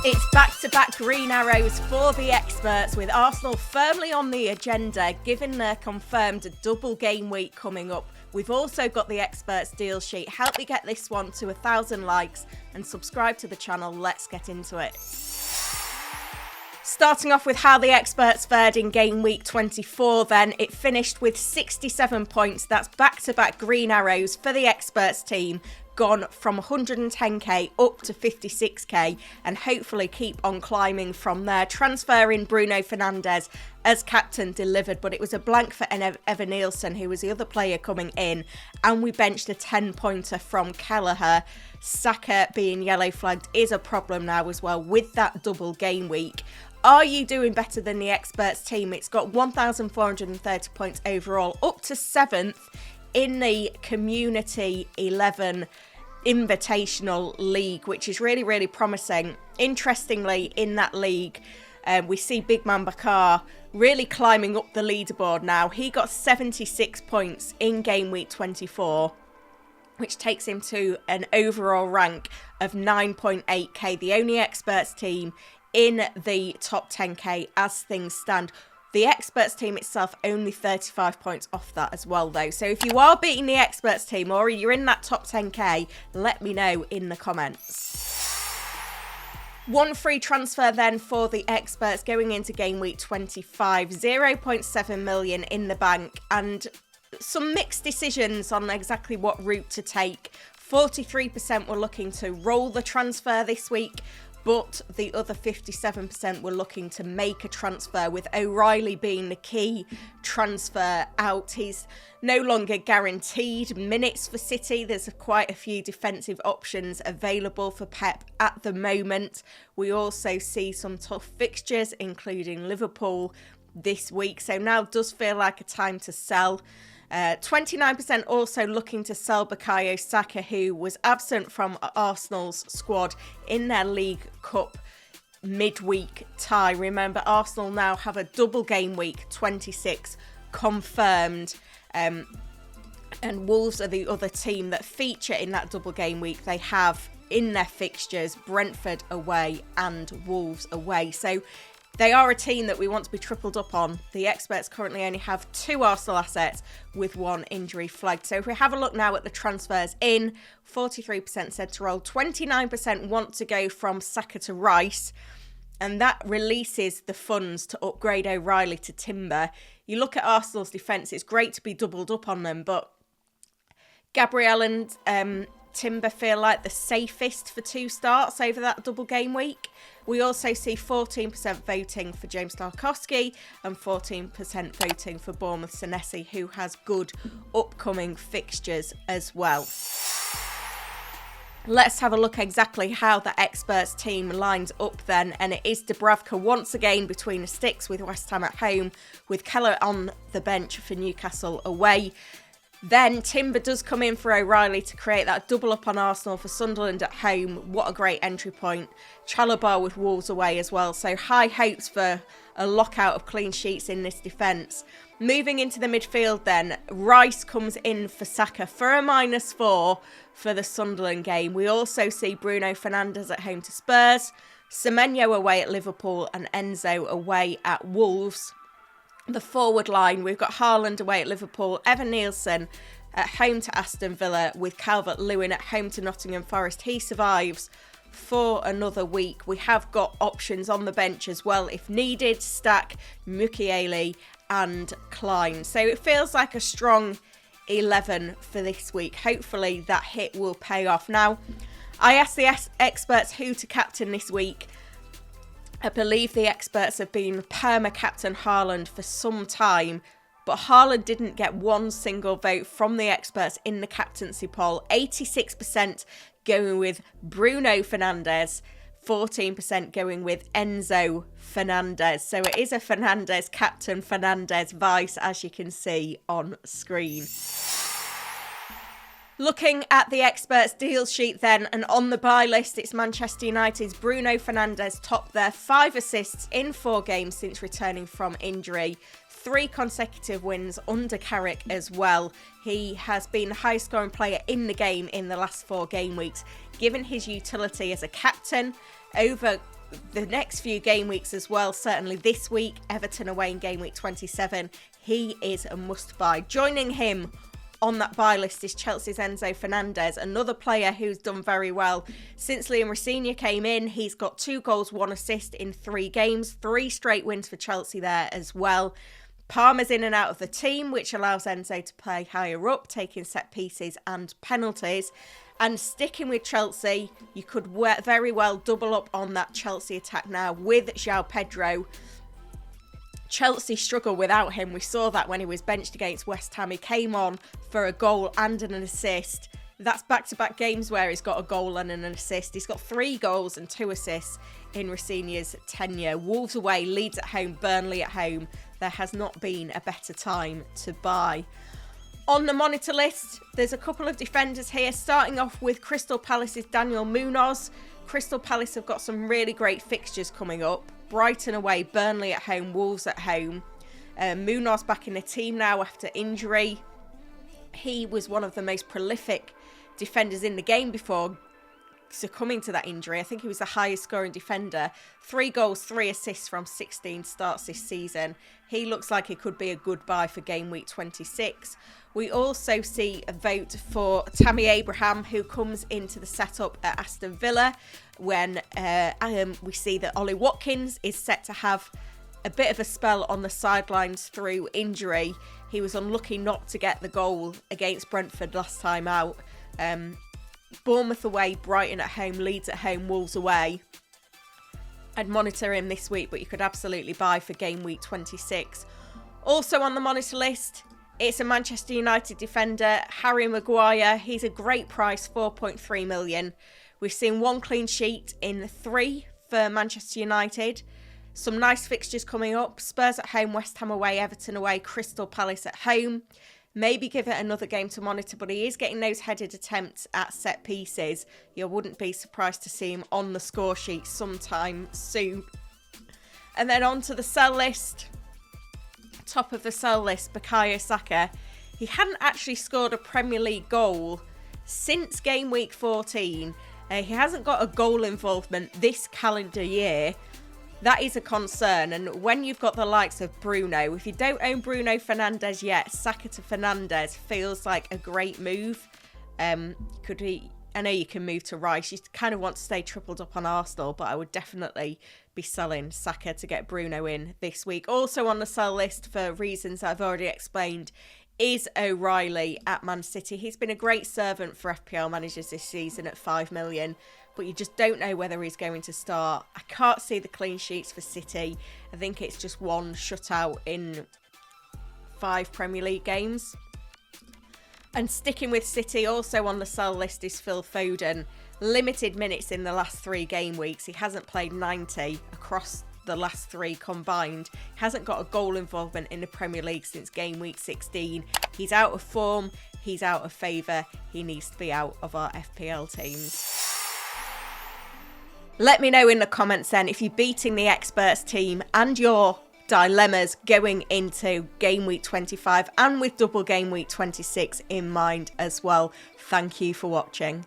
It's back-to-back green arrows for the experts, with Arsenal firmly on the agenda, given their confirmed double game week coming up. We've also got the experts deal sheet. Help me get this one to 1,000 likes and subscribe to the channel. Let's get into it. Starting off with how the experts fared in game week 24 then, it finished with 67 points. That's back-to-back green arrows for the experts team, gone from 110k up to 56k, and hopefully keep on climbing from there. Transferring Bruno Fernandes as captain delivered, but it was a blank for Evan Nielsen, who was the other player coming in, and we benched a 10-pointer from Kelleher. Saka being yellow flagged is a problem now as well with that double game week. Are you doing better than the experts team? It's got 1,430 points overall, up to 7th in the Community 11 Invitational League, which is really, really promising. Interestingly, in that league, we see Big Man Bukayo really climbing up the leaderboard now. He got 76 points in game week 24, which takes him to an overall rank of 9.8k, the only experts team in the top 10k as things stand. The experts team itself only 35 points off that as well though. So if you are beating the experts team or you're in that top 10k, let me know in the comments. One free transfer then for the experts going into game week 25, 0.7 million in the bank, and some mixed decisions on exactly what route to take. 43% were looking to roll the transfer this week, but the other 57% were looking to make a transfer, with O'Reilly being the key transfer out. He's no longer guaranteed minutes for City. There's quite a few defensive options available for Pep at the moment. We also see some tough fixtures, including Liverpool this week, so now does feel like a time to sell. 29% also looking to sell Bukayo Saka, who was absent from Arsenal's squad in their League Cup midweek tie. Remember, Arsenal now have a double game week 26 confirmed, and Wolves are the other team that feature in that double game week. They have in their fixtures Brentford away and Wolves away, so they are a team that we want to be tripled up on. The experts currently only have 2 Arsenal assets with 1 injury flagged. So if we have a look now at the transfers in, 43% said to roll, 29% want to go from Saka to Rice, and that releases the funds to upgrade O'Reilly to Timber. You look at Arsenal's defence, it's great to be doubled up on them, but Gabriel and Timber feel like the safest for 2 starts over that double game week. We also see 14% voting for James Tarkowski and 14% voting for Bournemouth Senesi, who has good upcoming fixtures as well. Let's have a look exactly how the experts team lines up then, and it is Dubravka once again between the sticks with West Ham at home, with Keller on the bench for Newcastle away. Then Timber does come in for O'Reilly to create that double up on Arsenal for Sunderland at home. What a great entry point. Chalobah with Wolves away as well. So high hopes for a lockout of clean sheets in this defence. Moving into the midfield then, Rice comes in for Saka for a -4 for the Sunderland game. We also see Bruno Fernandes at home to Spurs, Semenyo away at Liverpool, and Enzo away at Wolves. The forward line, we've got Haaland away at Liverpool, Evan Nielsen at home to Aston Villa, with Calvert-Lewin at home to Nottingham Forest. He survives for another week. We have got options on the bench as well if needed: Stack, Mukiele and Klein. So it feels like a strong 11 for this week. Hopefully that hit will pay off. Now, I asked the experts who to captain this week. I believe the experts have been perma-captain Haaland for some time, but Haaland didn't get one single vote from the experts in the captaincy poll. 86% going with Bruno Fernandes, 14% going with Enzo Fernandes. So it is a Fernandes captain, Fernandes vice, as you can see on screen. Looking at the experts deal sheet then, and on the buy list, it's Manchester United's Bruno Fernandes top there. 5 assists in 4 games since returning from injury. 3 consecutive wins under Carrick as well. He has been the highest scoring player in the game in the last 4 game weeks, given his utility as a captain over the next few game weeks as well. Certainly this week, Everton away in game week 27, he is a must buy. Joining him on that buy list is Chelsea's Enzo Fernandez, another player who's done very well since Liam Rosenior came in. He's got 2 goals, 1 assist in 3 games, 3 straight wins for Chelsea there as well. Palmer's in and out of the team, which allows Enzo to play higher up, taking set pieces and penalties. And sticking with Chelsea, you could very well double up on that Chelsea attack now with João Pedro. Chelsea struggle without him. We saw that when he was benched against West Ham. He came on for a goal and an assist. That's back-to-back games where he's got a goal and an assist. He's got 3 goals and 2 assists in Rosenior's tenure. Wolves away, Leeds at home, Burnley at home. There has not been a better time to buy. On the monitor list, there's a couple of defenders here, starting off with Crystal Palace's Daniel Munoz. Crystal Palace have got some really great fixtures coming up. Brighton away, Burnley at home, Wolves at home. Munoz back in the team now after injury. He was one of the most prolific defenders in the game before succumbing to that injury. I think he was the highest scoring defender. 3 goals, 3 assists from 16 starts this season. He looks like it could be a good buy for game week 26. We also see a vote for Tammy Abraham, who comes into the setup at Aston Villa when we see that Ollie Watkins is set to have a bit of a spell on the sidelines through injury. He was unlucky not to get the goal against Brentford last time out. Bournemouth away, Brighton at home, Leeds at home, Wolves away. I'd monitor him this week, but you could absolutely buy for game week 26. Also on the monitor list, it's a Manchester United defender, Harry Maguire. He's a great price, 4.3 million. We've seen 1 clean sheet in 3 for Manchester United. Some nice fixtures coming up. Spurs at home, West Ham away, Everton away, Crystal Palace at home. Maybe give it another game to monitor, but he is getting those headed attempts at set pieces. You wouldn't be surprised to see him on the score sheet sometime soon. And then on to the sell list. Top of the sell list, Bukayo Saka. He hadn't actually scored a Premier League goal since game week 14. He hasn't got a goal involvement this calendar year. That is a concern, and when you've got the likes of Bruno, if you don't own Bruno Fernandes yet, Saka to Fernandes feels like a great move. I know you can move to Rice. You kind of want to stay tripled up on Arsenal, but I would definitely be selling Saka to get Bruno in this week. Also on the sell list, for reasons I've already explained, is O'Reilly at Man City. He's been a great servant for FPL managers this season at 5 million. But you just don't know whether he's going to start. I can't see the clean sheets for City. I think it's just 1 shutout in 5 Premier League games. And sticking with City, also on the sell list is Phil Foden. Limited minutes in the last 3 game weeks. He hasn't played 90 across the last 3 combined. He hasn't got a goal involvement in the Premier League since game week 16. He's out of form. He's out of favour. He needs to be out of our FPL teams. Let me know in the comments then if you're beating the experts team and your dilemmas going into game week 25 and with double game week 26 in mind as well. Thank you for watching.